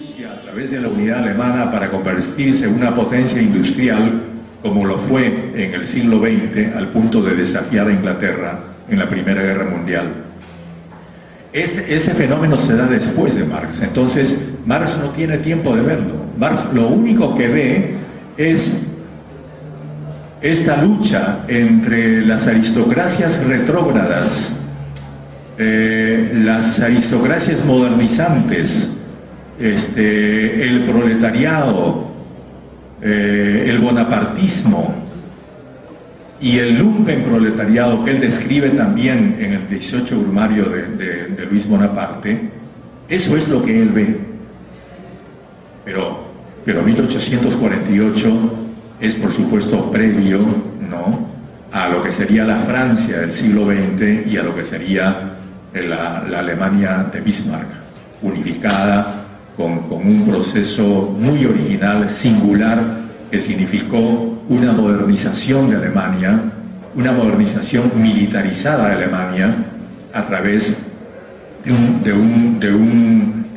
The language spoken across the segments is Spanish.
Prusia a través de la unidad alemana para convertirse en una potencia industrial como lo fue en el siglo XX, al punto de desafiar a Inglaterra en la Primera Guerra Mundial. Ese fenómeno se da después de Marx, entonces Marx no tiene tiempo de verlo. Marx lo único que ve es esta lucha entre las aristocracias retrógradas, las aristocracias modernizantes, el proletariado, el bonapartismo y el lumpenproletariado que él describe también en el 18 Brumario de Luis Bonaparte. Eso es lo que él ve. Pero 1848 es, por supuesto, previo, ¿no?, a lo que sería la Francia del siglo XX y a lo que sería la Alemania de Bismarck, unificada con un proceso muy original, singular, que significó una modernización de Alemania, una modernización militarizada de Alemania a través de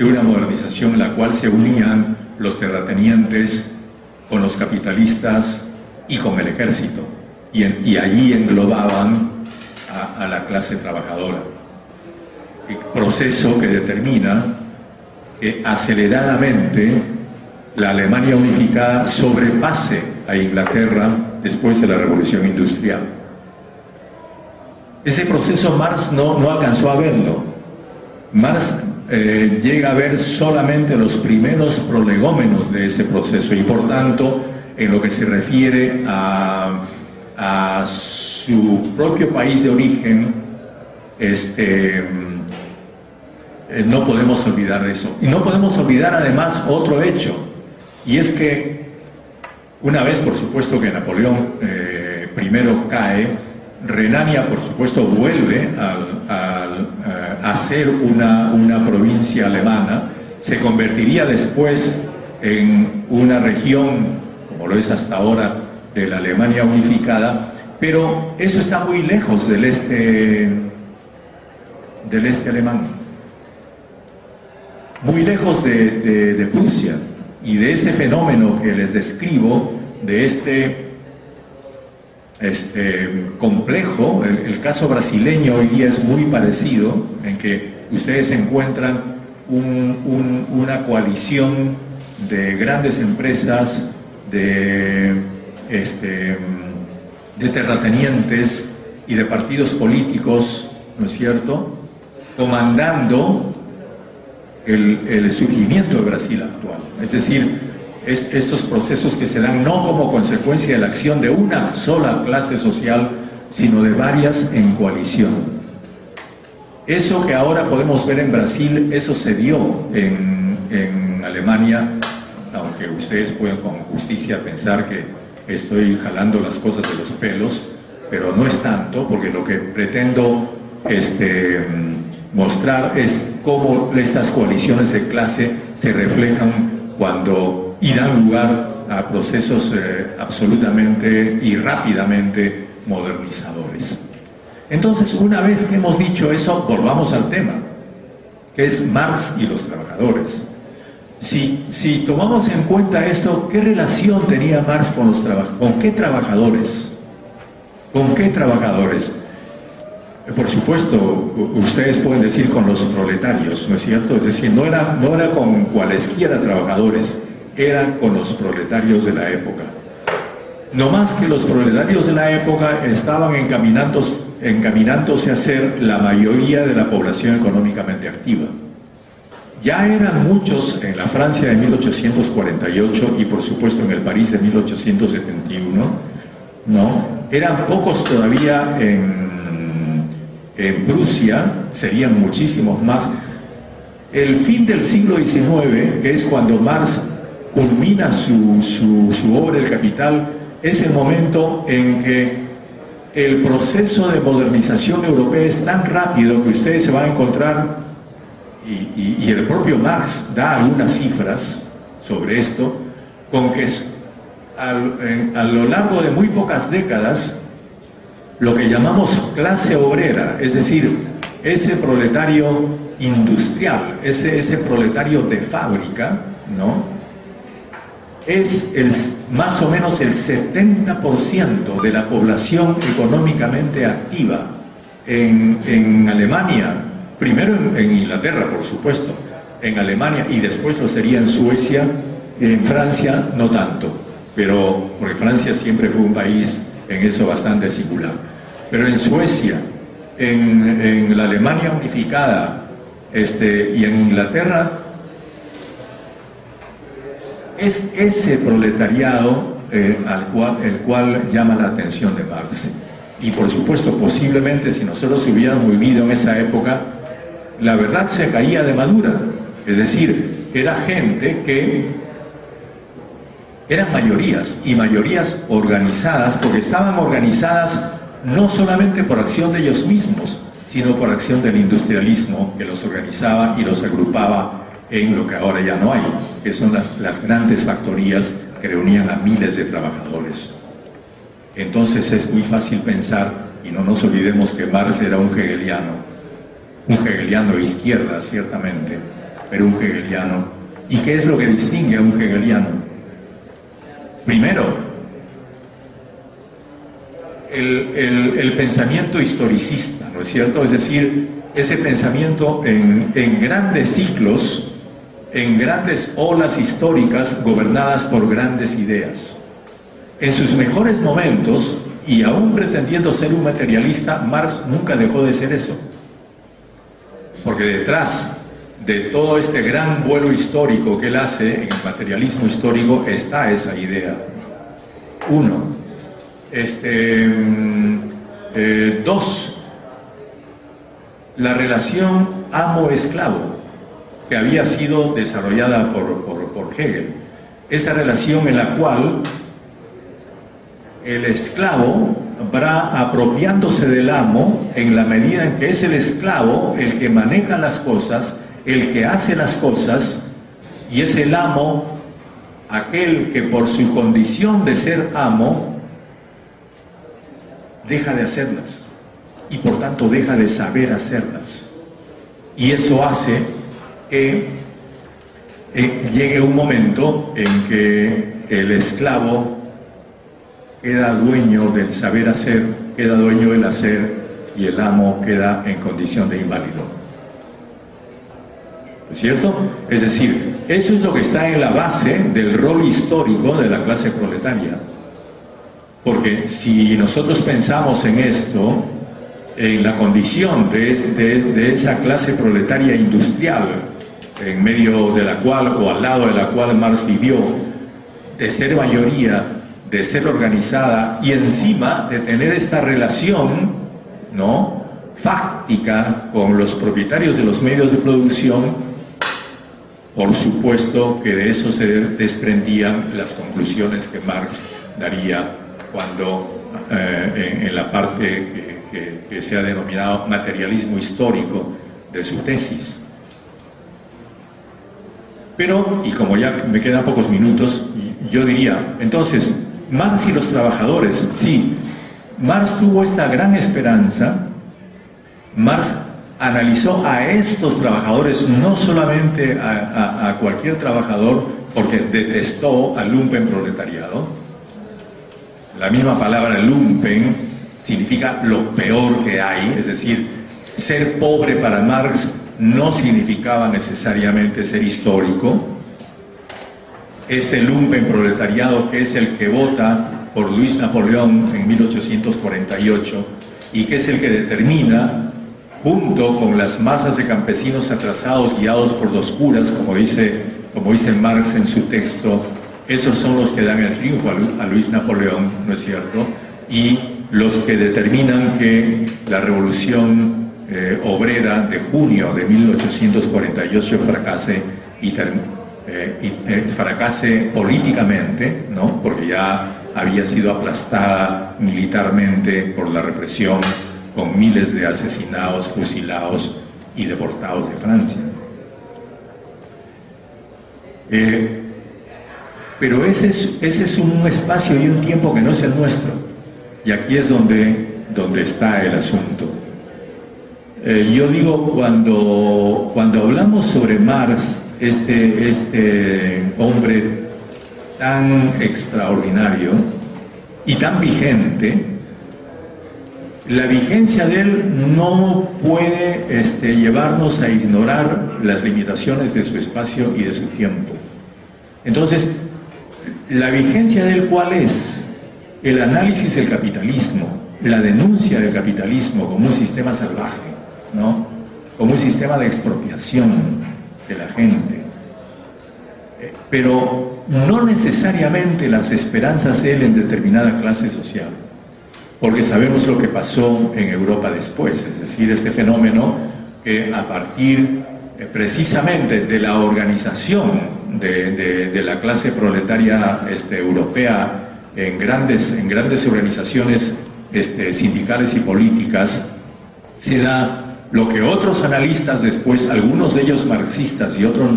una modernización en la cual se unían los terratenientes con los capitalistas y con el ejército, y allí englobaban a la clase trabajadora. El proceso que determina que aceleradamente la Alemania unificada sobrepase a Inglaterra después de la Revolución Industrial. Ese proceso Marx no alcanzó a verlo. Marx llega a ver solamente los primeros prolegómenos de ese proceso, y por tanto, en lo que se refiere a su propio país de origen, no podemos olvidar eso. Y no podemos olvidar además otro hecho, y es que una vez, por supuesto, que Napoleón primero cae, Renania, por supuesto, vuelve a ser una provincia alemana, se convertiría después en una región, como lo es hasta ahora, de la Alemania unificada, pero eso está muy lejos del este alemán, muy lejos de Prusia, y de este fenómeno que les describo, de este complejo. El caso brasileño hoy día es muy parecido, en que ustedes encuentran una coalición de grandes empresas, de terratenientes y de partidos políticos, ¿no es cierto?, comandando el surgimiento de Brasil actual. Es decir, estos procesos que se dan no como consecuencia de la acción de una sola clase social, sino de varias en coalición. Eso que ahora podemos ver en Brasil, eso se dio en Alemania, aunque ustedes pueden con justicia pensar que estoy jalando las cosas de los pelos, pero no es tanto, porque lo que pretendo mostrar es cómo estas coaliciones de clase se reflejan cuando y dan lugar a procesos absolutamente y rápidamente modernizadores. Entonces, una vez que hemos dicho eso, volvamos al tema, que es Marx y los trabajadores. Si tomamos en cuenta esto, ¿qué relación tenía Marx con los trabajadores? ¿Con qué trabajadores? ¿Con qué trabajadores? Por supuesto, ustedes pueden decir con los proletarios, ¿no es cierto? Es decir, no era con cualesquiera trabajadores, era con los proletarios de la época. No más que los proletarios de la época estaban encaminándose a ser la mayoría de la población económicamente activa. Ya eran muchos en la Francia de 1848 y por supuesto en el París de 1871, ¿no? Eran pocos todavía en Prusia, serían muchísimos más. El fin del siglo XIX, que es cuando Marx culmina su obra El Capital, es el momento en que el proceso de modernización europea es tan rápido que ustedes se van a encontrar, y el propio Marx da algunas cifras sobre esto, con que a lo largo de muy pocas décadas, lo que llamamos clase obrera, es decir, ese proletario industrial, ese proletario de fábrica, ¿no?, es más o menos el 70% de la población económicamente activa en Alemania, primero en Inglaterra, por supuesto, en Alemania, y después lo sería en Suecia, en Francia no tanto, pero porque Francia siempre fue un país en eso bastante singular. Pero en Suecia, en la Alemania unificada, y en Inglaterra, es ese proletariado el cual llama la atención de Marx. Y por supuesto, posiblemente si nosotros hubiéramos vivido en esa época, la verdad se caía de madura. Es decir, era gente que eran mayorías, y mayorías organizadas, porque estaban organizadas no solamente por acción de ellos mismos, sino por acción del industrialismo que los organizaba y los agrupaba en lo que ahora ya no hay, que son las grandes factorías que reunían a miles de trabajadores. Entonces es muy fácil pensar, y no nos olvidemos que Marx era un hegeliano de izquierda, ciertamente, pero un hegeliano. ¿Y qué es lo que distingue a un hegeliano? Primero, el pensamiento historicista, ¿no es cierto? Es decir, ese pensamiento en grandes ciclos, en grandes olas históricas gobernadas por grandes ideas. En sus mejores momentos, y aún pretendiendo ser un materialista, Marx nunca dejó de ser eso. Porque detrás de todo este gran vuelo histórico que él hace en el materialismo histórico está esa idea. Uno. Dos, la relación amo-esclavo que había sido desarrollada por Hegel. Esa relación en la cual el esclavo va apropiándose del amo en la medida en que es el esclavo el que maneja las cosas, el que hace las cosas, y es el amo aquel que por su condición de ser amo deja de hacerlas y por tanto deja de saber hacerlas. Y eso hace que llegue un momento en que el esclavo queda dueño del saber hacer, queda dueño del hacer, y el amo queda en condición de inválido. ¿Es cierto? Es decir, eso es lo que está en la base del rol histórico de la clase proletaria. Porque si nosotros pensamos en esto, en la condición de esa clase proletaria industrial, en medio de la cual o al lado de la cual Marx vivió, de ser mayoría, de ser organizada y encima de tener esta relación, ¿no?, fáctica con los propietarios de los medios de producción, por supuesto que de eso se desprendían las conclusiones que Marx daría cuando en la parte que se ha denominado materialismo histórico de su tesis. Pero, y como ya me quedan pocos minutos, yo diría, entonces, Marx y los trabajadores, sí, Marx tuvo esta gran esperanza. Marx analizó a estos trabajadores, no solamente a cualquier trabajador, porque detestó al lumpen proletariado. La misma palabra lumpen significa lo peor que hay, es decir, ser pobre para Marx no significaba necesariamente ser histórico. Este lumpen proletariado, que es el que vota por Luis Napoleón en 1848 y que es el que determina, junto con las masas de campesinos atrasados guiados por los curas, como dice Marx en su texto, esos son los que dan el triunfo a Luis Napoleón, ¿no es cierto? Y los que determinan que la revolución obrera de junio de 1848 fracase fracase políticamente, ¿no?, porque ya había sido aplastada militarmente por la represión, con miles de asesinados, fusilados y deportados de Francia. Pero ese es un espacio y un tiempo que no es el nuestro, y aquí es donde está el asunto. Yo digo, cuando hablamos sobre Marx, este hombre tan extraordinario y tan vigente, la vigencia de él no puede llevarnos a ignorar las limitaciones de su espacio y de su tiempo. Entonces, la vigencia de él, ¿cuál es? El análisis del capitalismo, la denuncia del capitalismo como un sistema salvaje, ¿no? Como un sistema de expropiación de la gente. Pero no necesariamente las esperanzas de él en determinada clase social, porque sabemos lo que pasó en Europa después, es decir, este fenómeno que a partir precisamente de la organización de la clase proletaria europea en grandes organizaciones sindicales y políticas, se da lo que otros analistas después, algunos de ellos marxistas y otros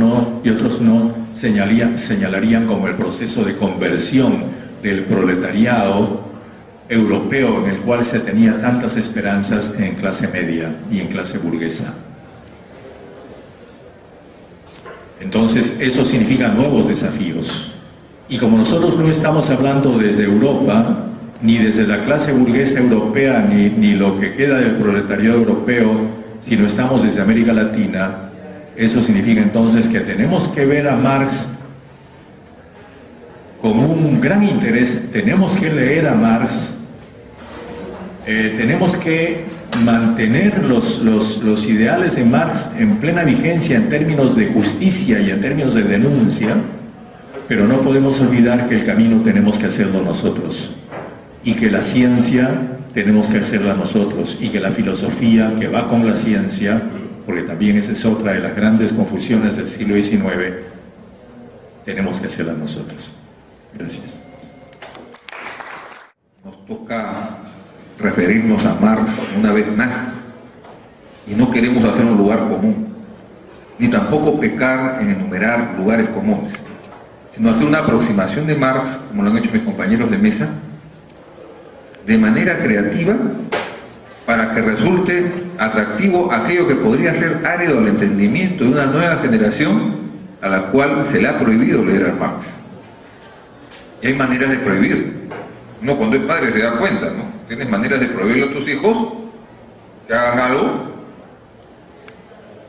no, señalarían como el proceso de conversión del proletariado europeo, en el cual se tenía tantas esperanzas en clase media y en clase burguesa. Entonces, eso significa nuevos desafíos. Y como nosotros no estamos hablando desde Europa, ni desde la clase burguesa europea, ni lo que queda del proletariado europeo, sino estamos desde América Latina, eso significa entonces que tenemos que ver a Marx con un gran interés, tenemos que leer a Marx, tenemos que mantener los ideales de Marx en plena vigencia en términos de justicia y en términos de denuncia, pero no podemos olvidar que el camino tenemos que hacerlo nosotros, y que la ciencia tenemos que hacerla nosotros, y que la filosofía que va con la ciencia, porque también esa es otra de las grandes confusiones del siglo XIX, tenemos que hacerla nosotros. Gracias. Nos toca referirnos a Marx una vez más, y no queremos hacer un lugar común, ni tampoco pecar en enumerar lugares comunes, sino hacer una aproximación de Marx, como lo han hecho mis compañeros de mesa, de manera creativa, para que resulte atractivo aquello que podría ser árido al entendimiento de una nueva generación a la cual se le ha prohibido leer a Marx. Y hay maneras de prohibir. Uno cuando es padre se da cuenta, ¿no? Tienes maneras de prohibirle a tus hijos que hagan algo,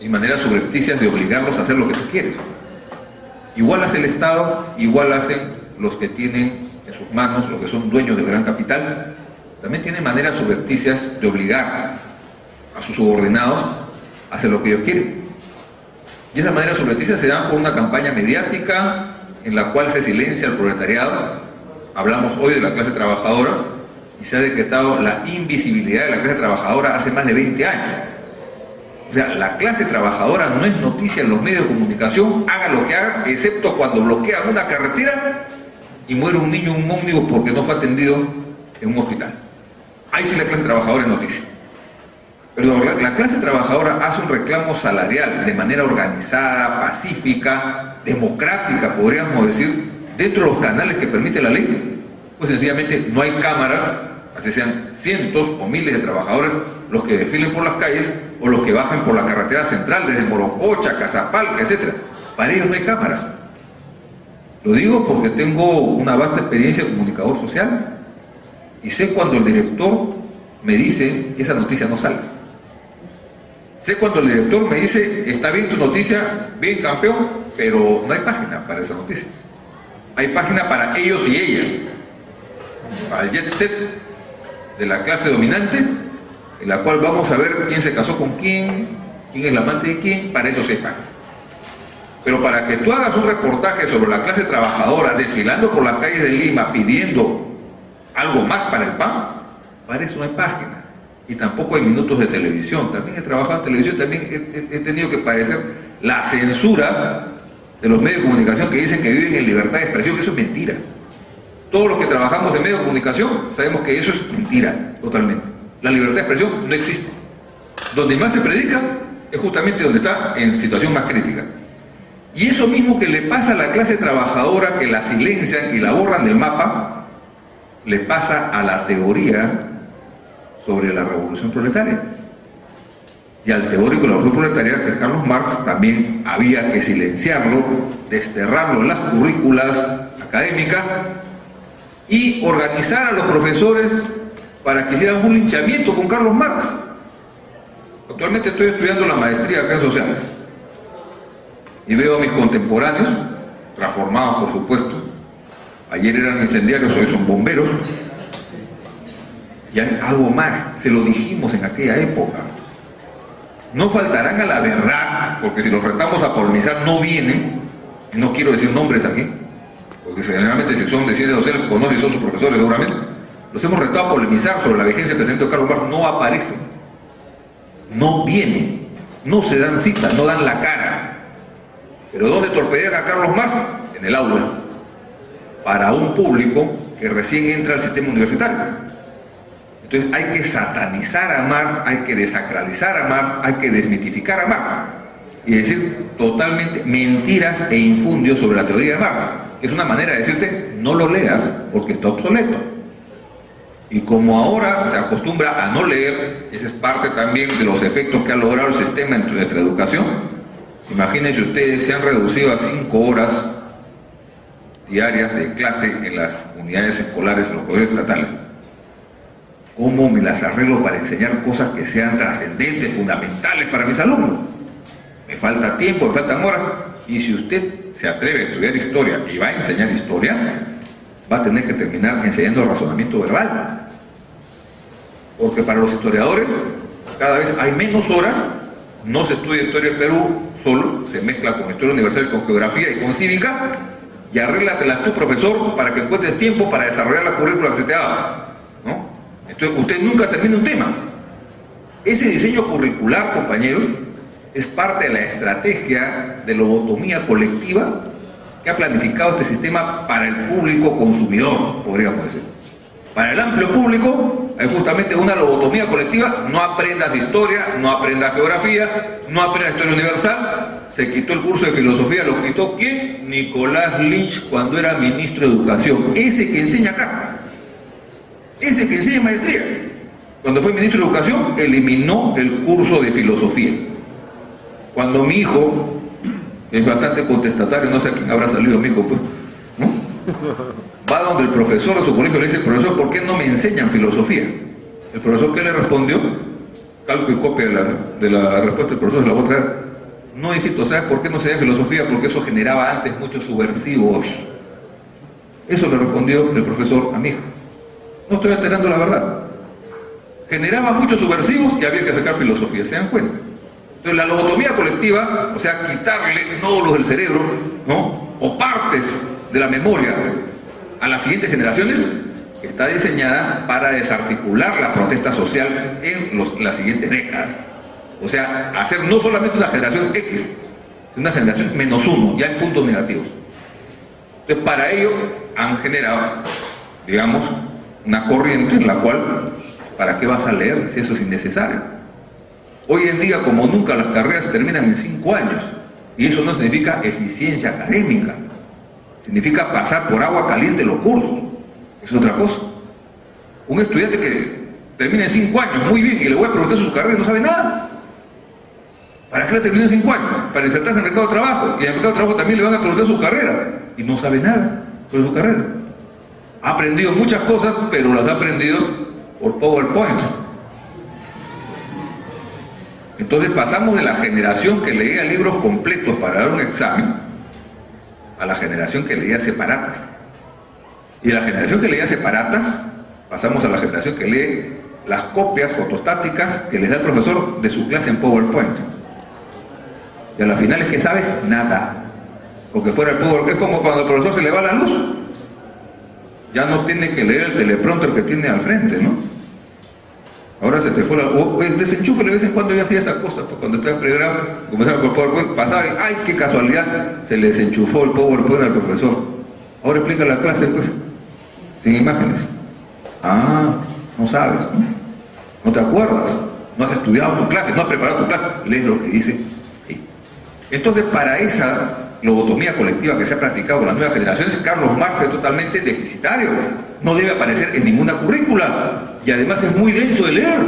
y maneras subrepticias de obligarlos a hacer lo que tú quieres. Igual hace el Estado, igual hacen los que tienen en sus manos, los que son dueños del gran capital. También tienen maneras subrepticias de obligar a sus subordinados a hacer lo que ellos quieren. Y esas maneras subrepticias se dan por una campaña mediática en la cual se silencia al proletariado. Hablamos hoy de la clase trabajadora, y se ha decretado la invisibilidad de la clase trabajadora hace más de 20 años. O sea, la clase trabajadora no es noticia en los medios de comunicación, haga lo que haga, excepto cuando bloquean una carretera y muere un niño en un ómnibus porque no fue atendido en un hospital. Ahí sí la clase trabajadora es noticia. Pero la clase trabajadora hace un reclamo salarial de manera organizada, pacífica, democrática, podríamos decir, dentro de los canales que permite la ley. Pues sencillamente no hay cámaras, así sean cientos o miles de trabajadores los que desfilen por las calles o los que bajen por la carretera central desde Morococha, Casapalca, etc. Para ellos no hay cámaras. Lo digo porque tengo una vasta experiencia de comunicador social y sé cuando el director me dice esa noticia no sale. Sé cuando el director me dice está bien tu noticia, bien campeón, pero no hay página para esa noticia. Hay página para ellos y ellas, para el jet set de la clase dominante, en la cual vamos a ver quién se casó con quién es el amante de quién, para eso sí hay página. Pero para que tú hagas un reportaje sobre la clase trabajadora desfilando por las calles de Lima pidiendo algo más para el pan, para eso no hay página. Y tampoco hay minutos de televisión. También he trabajado en televisión, también he tenido que padecer la censura de los medios de comunicación que dicen que viven en libertad de expresión. Eso es mentira. Todos los que trabajamos en medios de comunicación sabemos que eso es mentira, totalmente. La libertad de expresión no existe. Donde más se predica es justamente donde está en situación más crítica. Y eso mismo que le pasa a la clase trabajadora, que la silencian y la borran del mapa, le pasa a la teoría sobre la revolución proletaria. y al teórico de la revolución proletaria, que es Carlos Marx, también había que silenciarlo, desterrarlo en las currículas académicas y organizar a los profesores para que hicieran un linchamiento con Carlos Marx. Actualmente estoy estudiando la maestría acá en sociales y veo a mis contemporáneos, transformados por supuesto, ayer eran incendiarios, hoy son bomberos, y hay algo más, se lo dijimos en aquella época. No faltarán a la verdad, porque si los retamos a polemizar no vienen, y no quiero decir nombres aquí, porque generalmente si son de ciencias sociales conocen y son sus profesores seguramente, los hemos retado a polemizar sobre la vigencia del presidente Carlos Marx, no aparecen, no vienen, no se dan cita, no dan la cara. Pero ¿dónde torpedean a Carlos Marx? En el aula, para un público que recién entra al sistema universitario. Entonces hay que satanizar a Marx, hay que desacralizar a Marx, hay que desmitificar a Marx y decir totalmente mentiras e infundios sobre la teoría de Marx, que es una manera de decirte no lo leas porque está obsoleto. Y como ahora se acostumbra a no leer, esa es parte también de los efectos que ha logrado el sistema en nuestra educación. Imagínense ustedes, se han reducido a 5 horas diarias de clase en las unidades escolares, en los colegios estatales. ¿Cómo me las arreglo para enseñar cosas que sean trascendentes, fundamentales para mis alumnos? Me falta tiempo, me faltan horas. Y si usted se atreve a estudiar historia y va a enseñar historia, va a tener que terminar enseñando razonamiento verbal. Porque para los historiadores cada vez hay menos horas, no se estudia historia del Perú solo, se mezcla con historia universal, con geografía y con cívica, y arréglatelas tú, profesor, para que encuentres tiempo para desarrollar la currícula que se te haga, ¿no? Entonces usted nunca termina un tema. Ese diseño curricular, compañeros, es parte de la estrategia de lobotomía colectiva que ha planificado este sistema para el público consumidor, podríamos decir. Para el amplio público hay justamente una lobotomía colectiva: no aprendas historia, no aprendas geografía, no aprendas historia universal. Se quitó el curso de filosofía, lo quitó ¿quién? Nicolás Lynch, cuando era ministro de Educación, ese que enseña acá, ese que enseña maestría. Cuando fue ministro de Educación eliminó el curso de filosofía. Cuando mi hijo es bastante contestatario, no sé a quién habrá salido mi hijo, pues, ¿no? Va donde el profesor de su colegio le dice: profesor, ¿por qué no me enseñan filosofía? El profesor, ¿qué le respondió? Calco y copia de la respuesta del profesor, se la voy a traer. No, hijito, ¿sabes por qué no se da filosofía? Porque eso generaba antes muchos subversivos. Eso le respondió el profesor a mi hijo. No estoy alterando la verdad. Generaba muchos subversivos y había que sacar filosofía, ¿se dan cuenta? Entonces la lobotomía colectiva, o sea, quitarle nódulos del cerebro, ¿no?, o partes de la memoria a las siguientes generaciones, está diseñada para desarticular la protesta social en las siguientes décadas. O sea, hacer no solamente una generación X, sino una generación -1, ya en puntos negativos. Entonces, para ello han generado, digamos, una corriente en la cual, ¿para qué vas a leer si eso es innecesario? Hoy en día, como nunca, las carreras se terminan en 5 años, y eso no significa eficiencia académica, significa pasar por agua caliente los cursos, es otra cosa. Un estudiante que termina en 5 años, muy bien, y le voy a preguntar su carrera y no sabe nada. ¿Para qué la terminó en 5 años? Para insertarse en el mercado de trabajo, y en el mercado de trabajo también le van a preguntar su carrera, y no sabe nada sobre su carrera. Ha aprendido muchas cosas, pero las ha aprendido por PowerPoint. Entonces pasamos de la generación que leía libros completos para dar un examen a la generación que leía separatas. Y de la generación que leía separatas pasamos a la generación que lee las copias fotostáticas que les da el profesor de su clase en PowerPoint. Y a la final es que sabes nada, porque fuera el PowerPoint es como cuando al profesor se le va la luz, ya no tiene que leer el teleprompter que tiene al frente, ¿no? Ahora se te fue el desenchufe, de vez en cuando yo hacía esa cosa, pues cuando estaba en pregrado, comenzaba con PowerPoint, pasaba y ¡ay, qué casualidad! Se le desenchufó el PowerPoint al profesor. Ahora explica la clase, pues, sin imágenes. Ah, no sabes, ¿no? No te acuerdas, no has estudiado tu clase, no has preparado tu clase, lees lo que dice. Entonces, para esa lobotomía colectiva que se ha practicado con las nuevas generaciones, Carlos Marx es totalmente deficitario, no debe aparecer en ninguna currícula y además es muy denso de leer.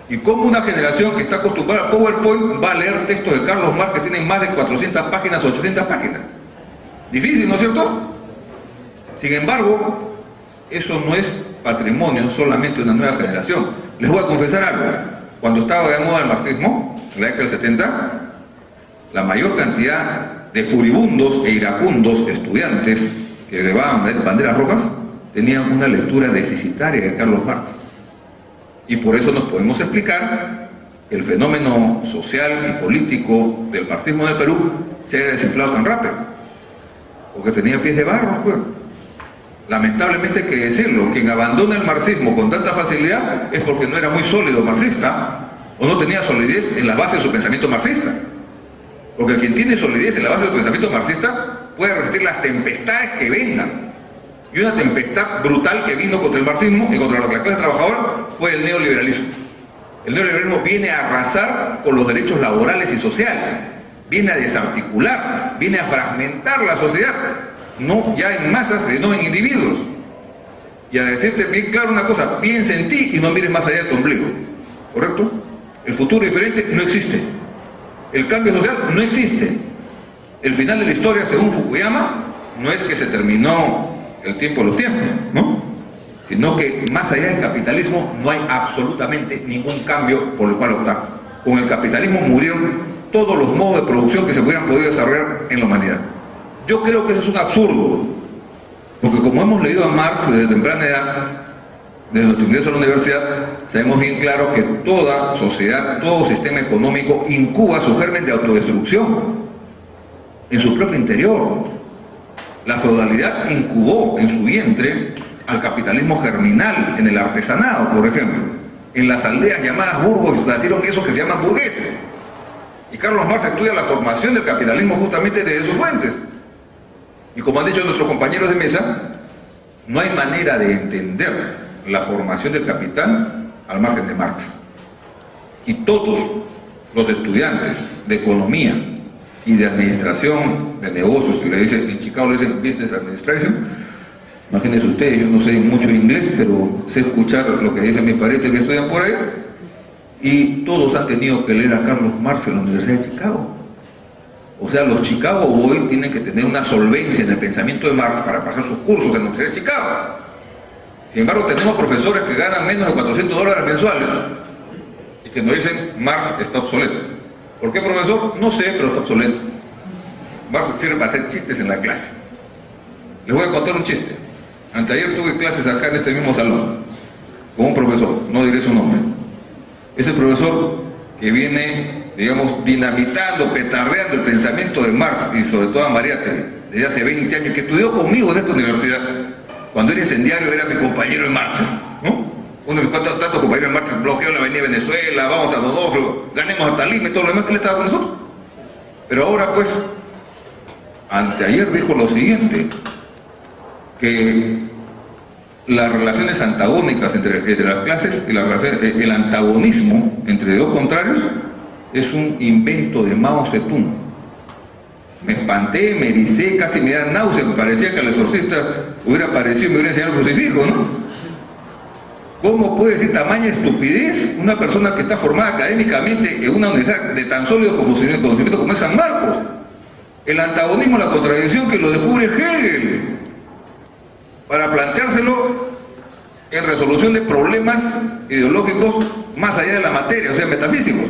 ¿Y cómo una generación que está acostumbrada al PowerPoint va a leer textos de Carlos Marx que tienen más de 400 páginas o 800 páginas? Difícil, ¿no es cierto? Sin embargo, eso no es patrimonio solamente de una nueva generación. Les voy a confesar algo. Cuando estaba de moda el marxismo, en la década del 70, la mayor cantidad de furibundos e iracundos estudiantes que llevaban banderas rojas tenían una lectura deficitaria de Carlos Marx. Y por eso nos podemos explicar que el fenómeno social y político del marxismo en el Perú se haya desinflado tan rápido. Porque tenía pies de barro, pues. Lamentablemente hay que decirlo, quien abandona el marxismo con tanta facilidad es porque no era muy sólido marxista o no tenía solidez en la base de su pensamiento marxista. Porque quien tiene solidez en la base de su pensamiento marxista puede resistir las tempestades que vengan. Y una tempestad brutal que vino contra el marxismo y contra la clase trabajadora fue el neoliberalismo. El neoliberalismo viene a arrasar con los derechos laborales y sociales, viene a desarticular, viene a fragmentar la sociedad, no ya en masas, sino en individuos. Y a decirte bien claro una cosa, piensa en ti y no mires más allá de tu ombligo. ¿Correcto? El futuro diferente no existe. El cambio social no existe. El final de la historia, según Fukuyama, no es que se terminó el tiempo de los tiempos, ¿no? Sino que más allá del capitalismo no hay absolutamente ningún cambio por el cual optar. Con el capitalismo murieron todos los modos de producción que se hubieran podido desarrollar en la humanidad. Yo creo que eso es un absurdo, porque como hemos leído a Marx desde temprana edad, desde nuestro ingreso a la universidad, sabemos bien claro que toda sociedad, todo sistema económico incuba su germen de autodestrucción en su propio interior. La feudalidad incubó en su vientre al capitalismo germinal, en el artesanado, por ejemplo. En las aldeas llamadas burgos nacieron esos que se llaman burgueses. Y Carlos Marx estudia la formación del capitalismo justamente desde sus fuentes. Y como han dicho nuestros compañeros de mesa, no hay manera de entender la formación del capital al margen de Marx. Y todos los estudiantes de economía y de administración de negocios, que le dicen, en Chicago le dicen Business Administration, imagínense ustedes, yo no sé mucho inglés, pero sé escuchar lo que dicen mis parientes que estudian por ahí, y todos han tenido que leer a Carlos Marx en la Universidad de Chicago. O sea, los Chicago Boys tienen que tener una solvencia en el pensamiento de Marx para pasar sus cursos en la Universidad de Chicago. Sin embargo, tenemos profesores que ganan menos de $400 mensuales y que nos dicen Marx está obsoleto. ¿Por qué, profesor? No sé, pero está obsoleto. Marx sirve para hacer chistes en la clase. Les voy a contar un chiste. Anteayer tuve clases acá en este mismo salón con un profesor, no diré su nombre. Ese profesor que viene, digamos, dinamitando, petardeando el pensamiento de Marx y sobre todo a María desde hace 20 años, que estudió conmigo en esta universidad. Cuando era incendiario era mi compañero en marchas, ¿no? Uno de mis tantos compañeros en marchas, bloqueó la avenida Venezuela, vamos a Donofrio, ganemos hasta Lima y todo lo demás que él estaba con nosotros. Pero ahora pues, anteayer dijo lo siguiente, que las relaciones antagónicas entre las clases y el antagonismo entre dos contrarios es un invento de Mao Zedong. Me espanté, me ericé, casi me da náusea, me parecía que el exorcista hubiera aparecido y me hubiera enseñado el crucifijo, ¿no? ¿Cómo puede decir tamaña estupidez una persona que está formada académicamente en una universidad de tan sólido conocimiento como es San Marcos? El antagonismo, la contradicción que lo descubre Hegel para planteárselo en resolución de problemas ideológicos más allá de la materia, o sea, metafísicos.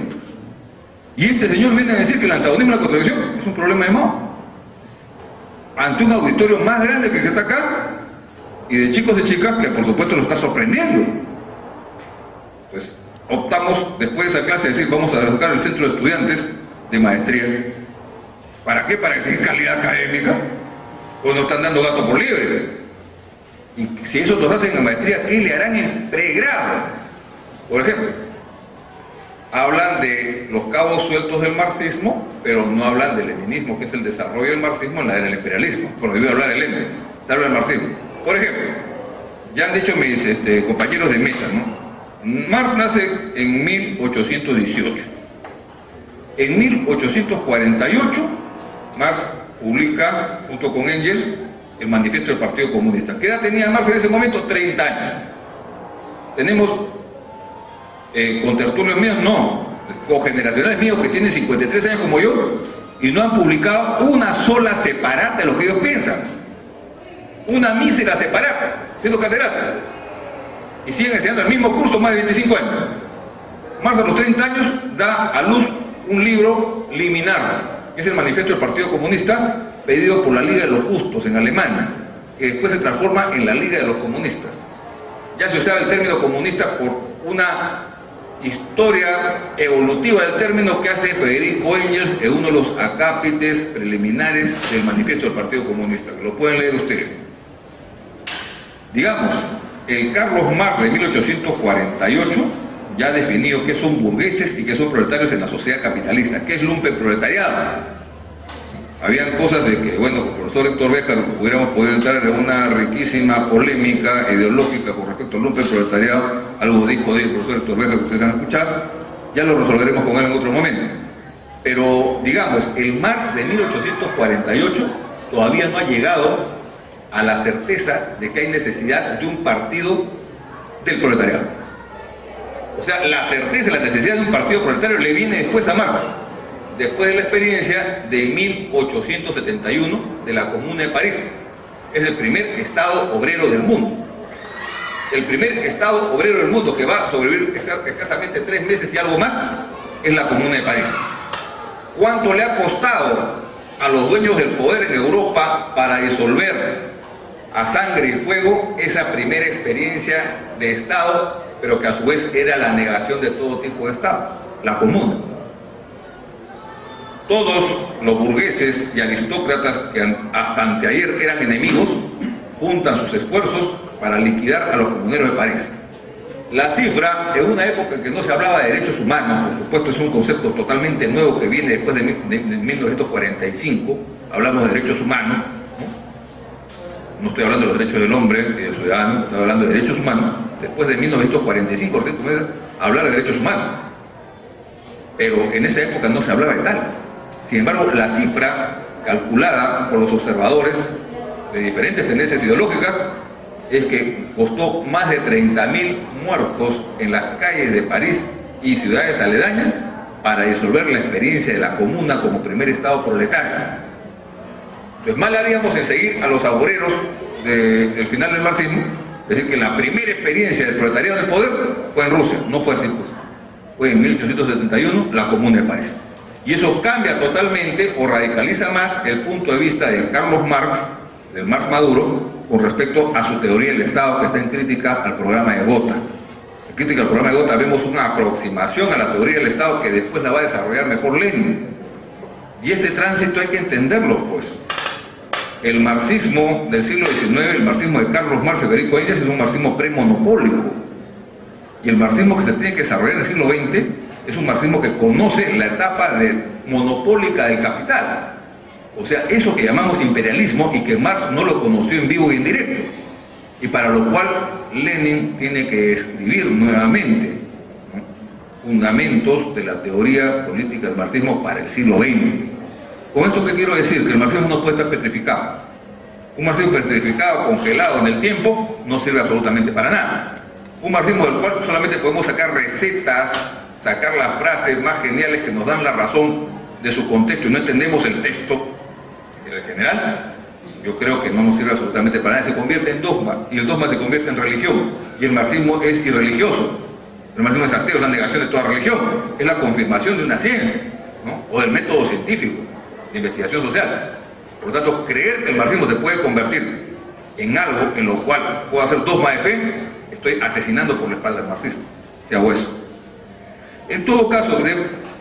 Y este señor viene a decir que el antagonismo y la contradicción es un problema de Mao. Ante un auditorio más grande que el que está acá, y de chicos y chicas que por supuesto lo está sorprendiendo. Pues optamos después de esa clase decir, vamos a educar el centro de estudiantes de maestría. ¿Para qué? Para exigir calidad académica. Pues nos están dando gato por liebre. Y si eso los hacen en maestría, ¿qué le harán en pregrado? Por ejemplo, hablan de los cabos sueltos del marxismo, pero no hablan del leninismo, que es el desarrollo del marxismo en la era del imperialismo. Prohibido hablar de Lenin, se habla del marxismo. Por ejemplo, ya han dicho mis compañeros de mesa, ¿no? Marx nace en 1818. En 1848, Marx publica, junto con Engels, el manifiesto del Partido Comunista. ¿Qué edad tenía Marx en ese momento? 30 años. Tenemos contertulios míos, no, cogeneracionales míos que tienen 53 años como yo y no han publicado una sola separata de lo que ellos piensan. Una mísera separata, siendo catedrático. Y siguen enseñando el mismo curso más de 25 años. Marx a los 30 años da a luz un libro liminar, que es el manifiesto del Partido Comunista, pedido por la Liga de los Justos en Alemania, que después se transforma en la Liga de los Comunistas. Ya se usaba el término comunista por una historia evolutiva del término que hace Federico Engels en uno de los acápites preliminares del manifiesto del Partido Comunista, que lo pueden leer ustedes. Digamos, el Carlos Marx de 1848 ya ha definido qué son burgueses y qué son proletarios en la sociedad capitalista, qué es lumpenproletariado. Habían cosas de que, bueno, con el profesor Héctor Béjar hubiéramos podido entrar en una riquísima polémica ideológica con respecto al lumpenproletariado, algo dijo el profesor Héctor Béjar que ustedes han escuchado, ya lo resolveremos con él en otro momento. Pero, digamos, el Marx de 1848 todavía no ha llegado a la certeza de que hay necesidad de un partido del proletariado. O sea, la certeza, la necesidad de un partido proletario le viene después a Marx, después de la experiencia de 1871 de la Comuna de París. Es el primer Estado obrero del mundo. El primer Estado obrero del mundo que va a sobrevivir escasamente 3 meses y algo más es la Comuna de París. ¿Cuánto le ha costado a los dueños del poder en Europa para disolver a sangre y fuego esa primera experiencia de Estado, pero que a su vez era la negación de todo tipo de Estado? La Comuna. Todos los burgueses y aristócratas que hasta anteayer eran enemigos, juntan sus esfuerzos para liquidar a los comuneros de París. La cifra, en una época en que no se hablaba de derechos humanos, por supuesto es un concepto totalmente nuevo que viene después de 1945, hablamos de derechos humanos, no estoy hablando de los derechos del hombre y del ciudadano, estoy hablando de derechos humanos. Después de 1945 se comienza a hablar de derechos humanos, pero en esa época no se hablaba de tal. Sin embargo, la cifra calculada por los observadores de diferentes tendencias ideológicas es que costó más de 30.000 muertos en las calles de París y ciudades aledañas para disolver la experiencia de la Comuna como primer Estado proletario. Entonces, mal haríamos en seguir a los agoreros del final del marxismo, decir que la primera experiencia del proletariado en el poder fue en Rusia. No fue así, pues. Fue en 1871 la Comuna de París. Y eso cambia totalmente o radicaliza más el punto de vista de Carlos Marx, del Marx Maduro, con respecto a su teoría del Estado, que está en crítica al programa de Gotha. En crítica al programa de Gotha vemos una aproximación a la teoría del Estado que después la va a desarrollar mejor Lenin. Y este tránsito hay que entenderlo, pues. El marxismo del siglo XIX, el marxismo de Carlos Marx y Federico Engels, es un marxismo premonopólico. Y el marxismo que se tiene que desarrollar en el siglo XX es un marxismo que conoce la etapa monopólica del capital. O sea, eso que llamamos imperialismo y que Marx no lo conoció en vivo y en directo. Y para lo cual Lenin tiene que escribir nuevamente, ¿no?, fundamentos de la teoría política del marxismo para el siglo XX. ¿Con esto qué quiero decir? Que el marxismo no puede estar petrificado. Un marxismo petrificado, congelado en el tiempo, no sirve absolutamente para nada. Un marxismo del cual solamente podemos sacar recetas, sacar las frases más geniales que nos dan la razón de su contexto y no entendemos el texto en general, yo creo que no nos sirve absolutamente para nada. Se convierte en dogma y el dogma se convierte en religión y el marxismo es irreligioso. El marxismo es ateo, es la negación de toda religión, es la confirmación de una ciencia, ¿no?, o del método científico de investigación social. Por lo tanto, creer que el marxismo se puede convertir en algo en lo cual pueda ser dogma de fe, estoy asesinando por la espalda del marxismo, si hago eso. En todo caso,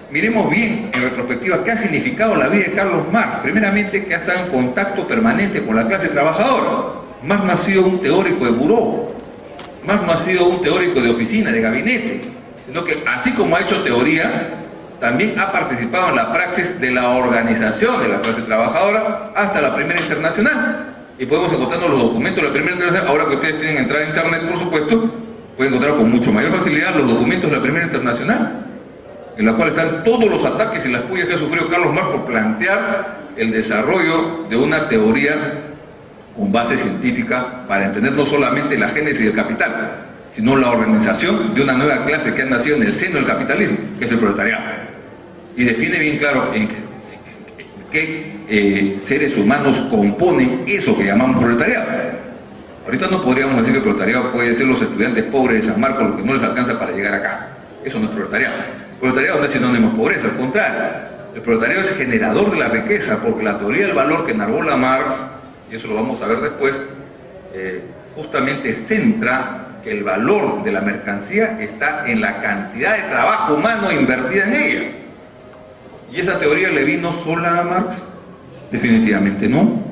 miremos bien en retrospectiva qué ha significado la vida de Carlos Marx. Primeramente, que ha estado en contacto permanente con la clase trabajadora. Marx no ha sido un teórico de buró, Marx no ha sido un teórico de oficina, de gabinete, sino que así como ha hecho teoría, también ha participado en la praxis de la organización de la clase trabajadora hasta la Primera Internacional. Y podemos encontrarnos los documentos de la Primera Internacional. Ahora que ustedes tienen entrada a internet, por supuesto, pueden encontrar con mucho mayor facilidad los documentos de la Primera Internacional, en la cual están todos los ataques y las pullas que ha sufrido Carlos Marx por plantear el desarrollo de una teoría con base científica para entender no solamente la génesis del capital, sino la organización de una nueva clase que ha nacido en el seno del capitalismo, que es el proletariado. Y define bien claro en qué seres humanos componen eso que llamamos proletariado. Ahorita no podríamos decir que el proletariado puede ser los estudiantes pobres de San Marcos, lo que no les alcanza para llegar acá. Eso no es proletariado. El proletariado no es sinónimo de pobreza, al contrario. El proletariado es generador de la riqueza, porque la teoría del valor que enarbola Marx, y eso lo vamos a ver después, justamente centra que el valor de la mercancía está en la cantidad de trabajo humano invertida en ella. ¿Y esa teoría le vino sola a Marx? Definitivamente no.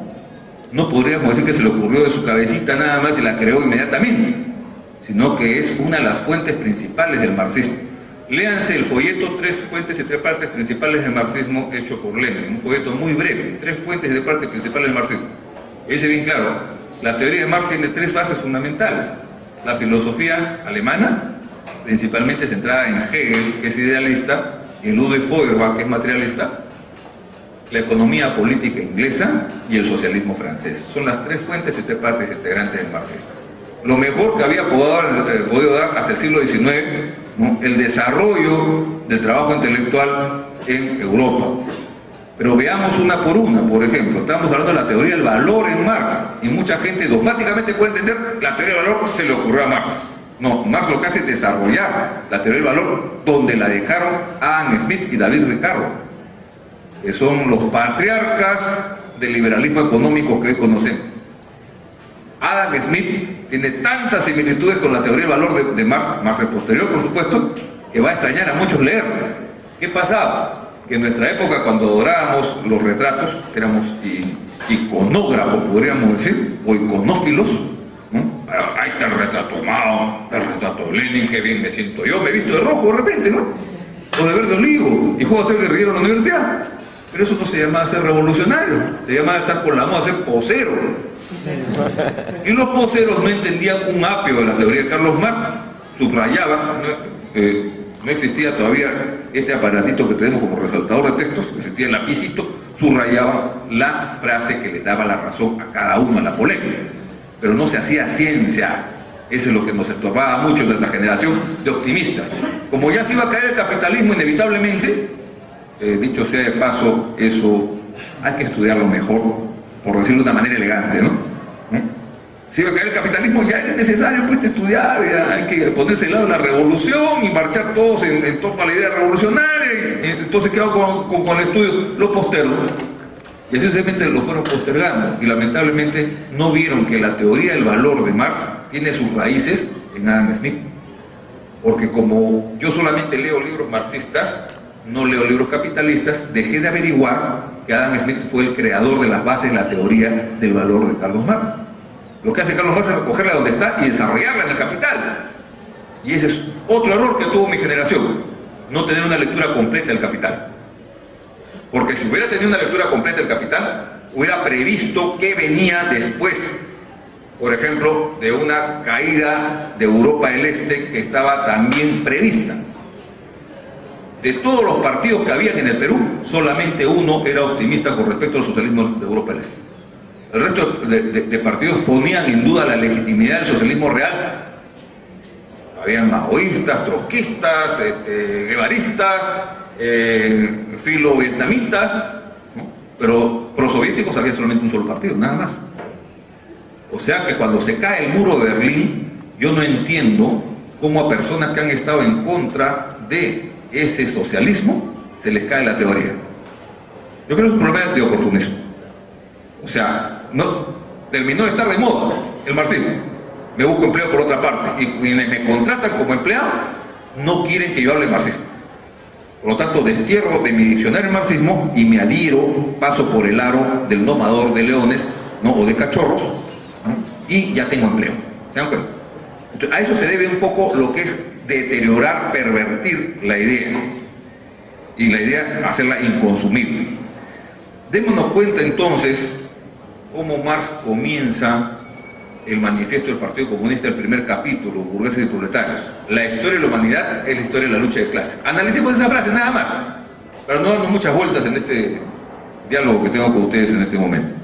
No podríamos decir que se le ocurrió de su cabecita nada más y la creó inmediatamente, sino que es una de las fuentes principales del marxismo. Léanse el folleto 3 fuentes y 3 partes principales del marxismo hecho por Lenin, un folleto muy breve, 3 fuentes y 3 partes principales del marxismo. Dice bien claro, la teoría de Marx tiene 3 bases fundamentales. La filosofía alemana, principalmente centrada en Hegel, que es idealista, y en Ludwig Feuerbach, que es materialista, la economía política inglesa y el socialismo francés. Son las 3 fuentes y 3 partes integrantes del marxismo. Lo mejor que había podido dar hasta el siglo XIX, ¿no?, el desarrollo del trabajo intelectual en Europa. Pero veamos una por una. Por ejemplo, estamos hablando de la teoría del valor en Marx, y mucha gente dogmáticamente puede entender la teoría del valor se le ocurrió a Marx. No, Marx lo que hace es desarrollar la teoría del valor donde la dejaron Adam Smith y David Ricardo, que son los patriarcas del liberalismo económico que hoy conocemos. Adam Smith tiene tantas similitudes con la teoría del valor de Marx, Marx es posterior por supuesto, que va a extrañar a muchos leer. ¿Qué pasaba? Que en nuestra época, cuando adorábamos los retratos, éramos iconógrafos, podríamos decir, o iconófilos, ¿no? Ahí está el retrato de Mao, está el retrato de Lenin, qué bien me siento yo, me he visto de rojo de repente, ¿no? O de verde olivo, y juego a ser guerrillero en la universidad. Pero eso no se llamaba ser revolucionario, se llamaba estar por la moda, ser posero. Y los poseros no entendían un apio de la teoría de Carlos Marx, subrayaban, no existía todavía este aparatito que tenemos como resaltador de textos, existía el lapicito, subrayaban la frase que les daba la razón a cada uno en la polémica. Pero no se hacía ciencia. Eso es lo que nos estorbaba mucho de esa generación de optimistas. Como ya se iba a caer el capitalismo inevitablemente, dicho sea de paso, eso hay que estudiarlo mejor, por decirlo de una manera elegante, ¿no? Si iba a caer el capitalismo, ya era necesario pues estudiar, ya hay que ponerse al lado de la revolución y marchar todos en torno a la idea revolucionaria, y entonces quedó con el estudio, lo postergó. Y así simplemente lo fueron postergando, y lamentablemente no vieron que la teoría del valor de Marx tiene sus raíces en Adam Smith. Porque como yo solamente leo libros marxistas, no leo libros capitalistas, dejé de averiguar que Adam Smith fue el creador de las bases de la teoría del valor de Carlos Marx. Lo que hace Carlos Marx es recogerla donde está y desarrollarla en el Capital. Y ese es otro error que tuvo mi generación, no tener una lectura completa del Capital. Porque si hubiera tenido una lectura completa del Capital, hubiera previsto qué venía después. Por ejemplo, de una caída de Europa del Este que estaba también prevista. De todos los partidos que habían en el Perú, solamente uno era optimista con respecto al socialismo de Europa del Este. El resto de partidos ponían en duda la legitimidad del socialismo real. Habían maoístas, trotskistas, guevaristas, filo-vietnamitas, ¿no? Pero prosoviéticos había solamente un solo partido, nada más. O sea que cuando se cae el muro de Berlín, yo no entiendo cómo a personas que han estado en contra de ese socialismo se les cae la teoría. Yo creo que es un problema de oportunismo. O sea, no terminó de estar de moda el marxismo. Me busco empleo por otra parte, y quienes me contratan como empleado no quieren que yo hable marxismo. Por lo tanto, destierro de mi diccionario el marxismo y me adhiero, paso por el aro del domador de leones, ¿no?, o de cachorros, ¿no?, y ya tengo empleo. ¿Se dan cuenta? Entonces, a eso se debe un poco lo que es deteriorar, pervertir la idea, ¿no? Y la idea hacerla inconsumible. Démonos cuenta entonces cómo Marx comienza el manifiesto del Partido Comunista, el primer capítulo, burgueses y proletarios. La historia de la humanidad es la historia de la lucha de clases. Analicemos esa frase nada más, para no darnos muchas vueltas en este diálogo que tengo con ustedes en este momento.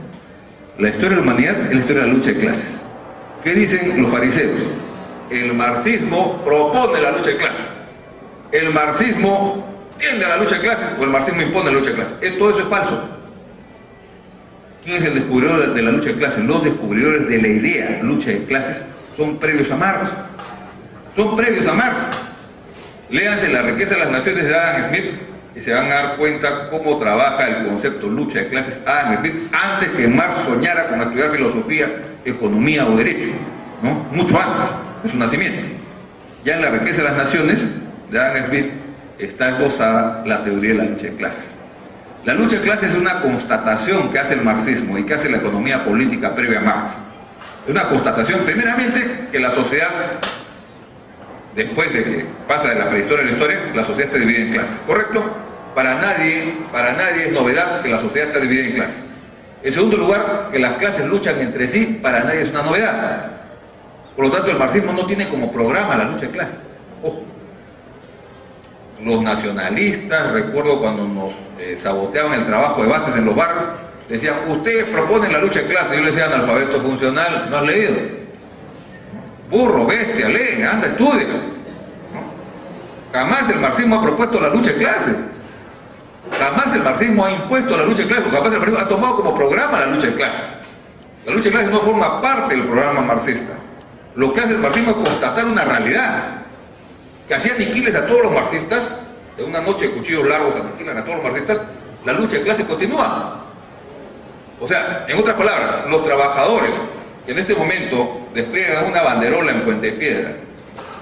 La historia de la humanidad es la historia de la lucha de clases. ¿Qué dicen los fariseos? el marxismo propone la lucha de clases. El marxismo tiende a la lucha de clases o el marxismo impone la lucha de clases. Todo eso es falso. ¿Quién es el descubridor de la lucha de clases? Los descubridores de la idea lucha de clases son previos a Marx. Son previos a Marx. Léanse La riqueza de las naciones de Adam Smith y se van a dar cuenta cómo trabaja el concepto lucha de clases Adam Smith antes que Marx soñara con estudiar filosofía, economía o derecho, ¿no? Mucho antes de su nacimiento. Ya en La riqueza de las naciones de Adam Smith está esbozada la teoría de la lucha de clases. La lucha de clases es una constatación que hace el marxismo y que hace la economía política previa a Marx. Es una constatación, primeramente, que la sociedad, después de que pasa de la prehistoria a la historia, la sociedad está dividida en clases, ¿correcto? Para nadie es novedad que la sociedad está dividida en clases. En segundo lugar, que las clases luchan entre sí, para nadie es una novedad. Por lo tanto, el marxismo no tiene como programa la lucha de clases. Ojo. Los nacionalistas, recuerdo cuando nos saboteaban el trabajo de bases en los barrios, decían, ustedes proponen la lucha de clases. Yo les decía, analfabeto funcional, ¿no has leído? Burro, bestia, lee, anda, estudia. ¿No? Jamás el marxismo ha propuesto la lucha de clases. Jamás el marxismo ha impuesto la lucha de clases. Jamás el marxismo ha tomado como programa la lucha de clases. La lucha de clases no forma parte del programa marxista. Lo que hace el marxismo es constatar una realidad. Que así aniquiles a todos los marxistas, de una noche de cuchillos largos aniquilan a todos los marxistas, la lucha de clases continúa. O sea, en otras palabras, los trabajadores que en este momento despliegan una banderola en Puente Piedra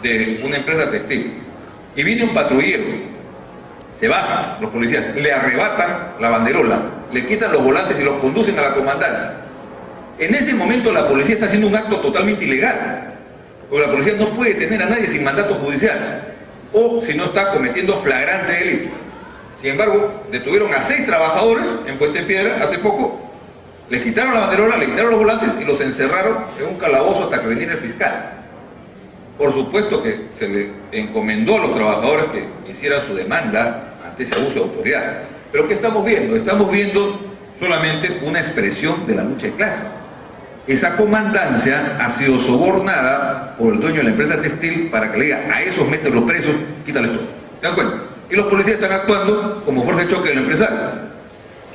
de una empresa textil y viene un patrullero, se bajan los policías, le arrebatan la banderola, le quitan los volantes y los conducen a la comandancia. En ese momento la policía está haciendo un acto totalmente ilegal, porque la policía no puede detener a nadie sin mandato judicial o si no está cometiendo flagrante delito. Sin embargo, detuvieron a 6 trabajadores en Puente Piedra hace poco. Les quitaron la banderola, le quitaron los volantes y los encerraron en un calabozo hasta que viniera el fiscal. Por supuesto que se le encomendó a los trabajadores que hicieran su demanda ante ese abuso de autoridad. Pero ¿qué estamos viendo? Estamos viendo solamente una expresión de la lucha de clases. Esa comandancia ha sido sobornada por el dueño de la empresa textil para que le diga a esos mételos presos, quítales todo. ¿Se dan cuenta? Y los policías están actuando como fuerza de choque del empresario,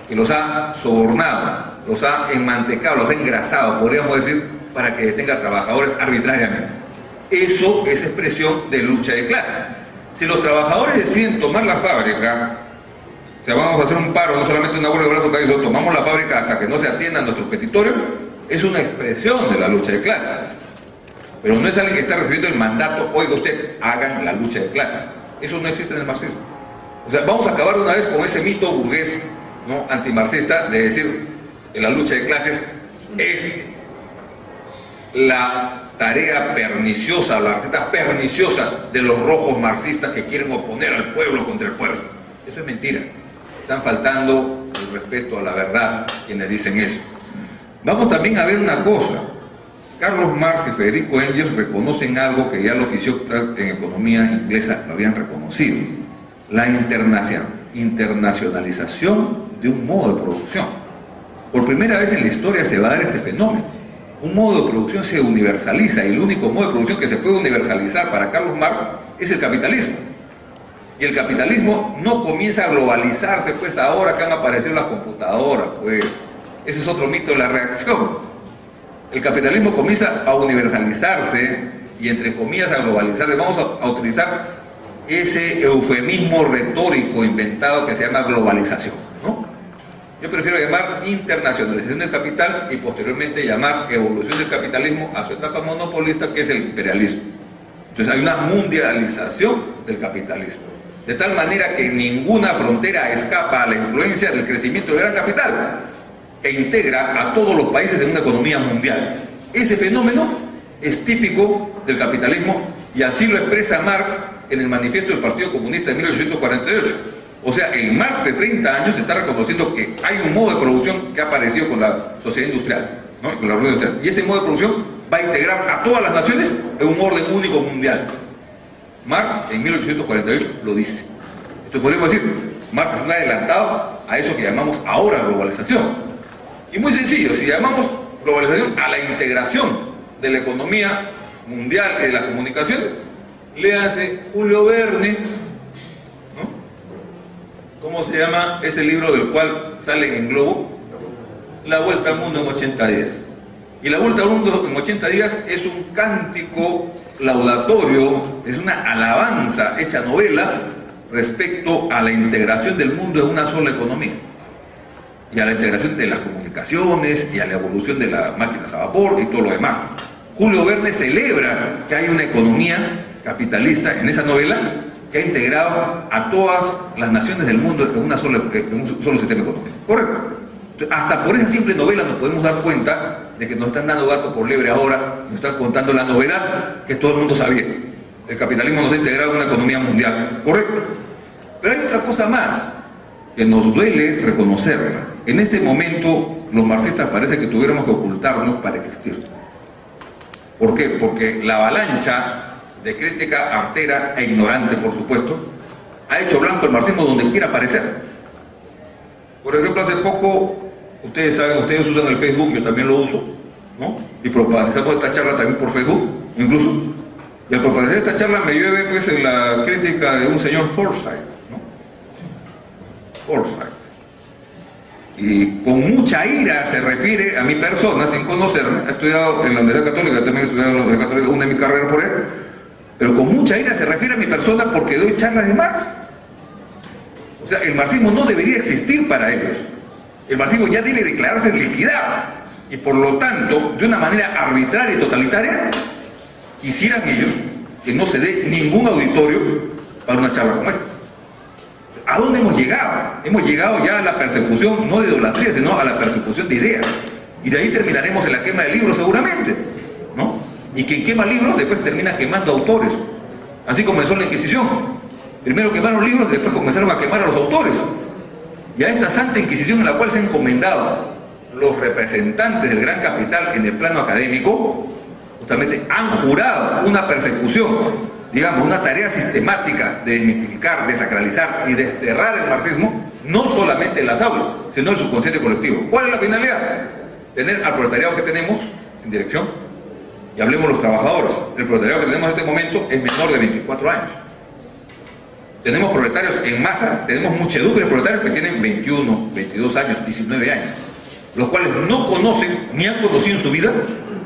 que los ha sobornado, los ha enmantecado, los ha engrasado, podríamos decir, para que detenga a trabajadores arbitrariamente. Eso es expresión de lucha de clases. Si los trabajadores deciden tomar la fábrica, o sea, vamos a hacer un paro, no solamente una huelga de brazos caídos, tomamos la fábrica hasta que no se atiendan nuestros petitorios, es una expresión de la lucha de clases. Pero no es alguien que está recibiendo el mandato, oiga usted, hagan la lucha de clases. Eso no existe en el marxismo. O sea, vamos a acabar de una vez con ese mito burgués, ¿no?, antimarxista, de decir que la lucha de clases es la tarea perniciosa, la receta perniciosa de los rojos marxistas que quieren oponer al pueblo contra el pueblo. Eso es mentira. Están faltando el respeto a la verdad quienes dicen eso. Vamos también a ver una cosa. Carlos Marx y Federico Engels reconocen algo que ya los fisiócratas en economía inglesa lo habían reconocido: la internacionalización de un modo de producción. Por primera vez en la historia se va a dar este fenómeno. Un modo de producción se universaliza y el único modo de producción que se puede universalizar para Carlos Marx es el capitalismo. Y el capitalismo no comienza a globalizarse pues ahora que han aparecido las computadoras, pues. Ese es otro mito de la reacción. El capitalismo comienza a universalizarse y entre comillas a globalizarse. Vamos a utilizar ese eufemismo retórico inventado que se llama globalización, ¿no? Yo prefiero llamar internacionalización del capital y posteriormente llamar evolución del capitalismo a su etapa monopolista, que es el imperialismo. Entonces hay una mundialización del capitalismo, de tal manera que ninguna frontera escapa a la influencia del crecimiento del gran capital, que integra a todos los países en una economía mundial. Ese fenómeno es típico del capitalismo y así lo expresa Marx en el manifiesto del Partido Comunista de 1848. O sea, el Marx de 30 años está reconociendo que hay un modo de producción que ha aparecido con la sociedad industrial, ¿no?, con la revolución industrial. Y ese modo de producción va a integrar a todas las naciones en un orden único mundial. Marx en 1848 lo dice. Entonces podemos decir, Marx es un adelantado a eso que llamamos ahora globalización. Y muy sencillo, si llamamos globalización a la integración de la economía mundial de las comunicaciones, léase Julio Verne, ¿no? ¿Cómo se llama ese libro del cual sale en Globo? La Vuelta al Mundo en 80 días. Y La Vuelta al Mundo en 80 días es un cántico laudatorio, es una alabanza hecha novela respecto a la integración del mundo en una sola economía y a la integración de las comunicaciones y a la evolución de las máquinas a vapor y todo lo demás. Julio Verne celebra que hay una economía capitalista en esa novela que ha integrado a todas las naciones del mundo en un solo sistema económico. ¿Correcto? Hasta por esa simple novela nos podemos dar cuenta de que nos están dando gato por liebre ahora, nos están contando la novedad que todo el mundo sabía. El capitalismo nos ha integrado en una economía mundial, ¿correcto? Pero hay otra cosa más que nos duele reconocerla. En este momento los marxistas parece que tuviéramos que ocultarnos para existir. ¿Por qué? Porque la avalancha de crítica artera e ignorante, por supuesto, ha hecho blanco el marxismo donde quiera aparecer. Por ejemplo, hace poco, ustedes saben, ustedes usan el Facebook, yo también lo uso, ¿no? Y propagandizamos esta charla también por Facebook, incluso. Y al propagandizar esta charla me llueve pues en la crítica de un señor Forsyth, ¿no? Forsyth. Y con mucha ira se refiere a mi persona, sin conocerme. He estudiado en la Universidad Católica, también he estudiado en la Universidad Católica, una de mis carreras por él. Pero con mucha ira se refiere a mi persona porque doy charlas de Marx. O sea, el marxismo no debería existir para ellos. El marxismo ya debe declararse liquidado. Y por lo tanto, de una manera arbitraria y totalitaria, quisieran ellos que no se dé ningún auditorio para una charla como esta. ¿A dónde hemos llegado? Hemos llegado ya a la persecución, no de idolatría, sino a la persecución de ideas. Y de ahí terminaremos en la quema de libros seguramente, ¿no? Y quien quema libros después termina quemando autores. Así comenzó la Inquisición. Primero quemaron libros y después comenzaron a quemar a los autores. Y a esta santa Inquisición en la cual se han encomendado los representantes del gran capital en el plano académico, justamente han jurado una persecución, digamos, una tarea sistemática de desmitificar, desacralizar y desterrar el marxismo, no solamente en las aulas, sino en el subconsciente colectivo. ¿Cuál es la finalidad? Tener al proletariado que tenemos sin dirección. Y hablemos de los trabajadores. El proletariado que tenemos en este momento es menor de 24 años. Tenemos proletarios en masa, tenemos muchedumbre de proletarios que tienen 21, 22 años, 19 años, los cuales no conocen ni han conocido en su vida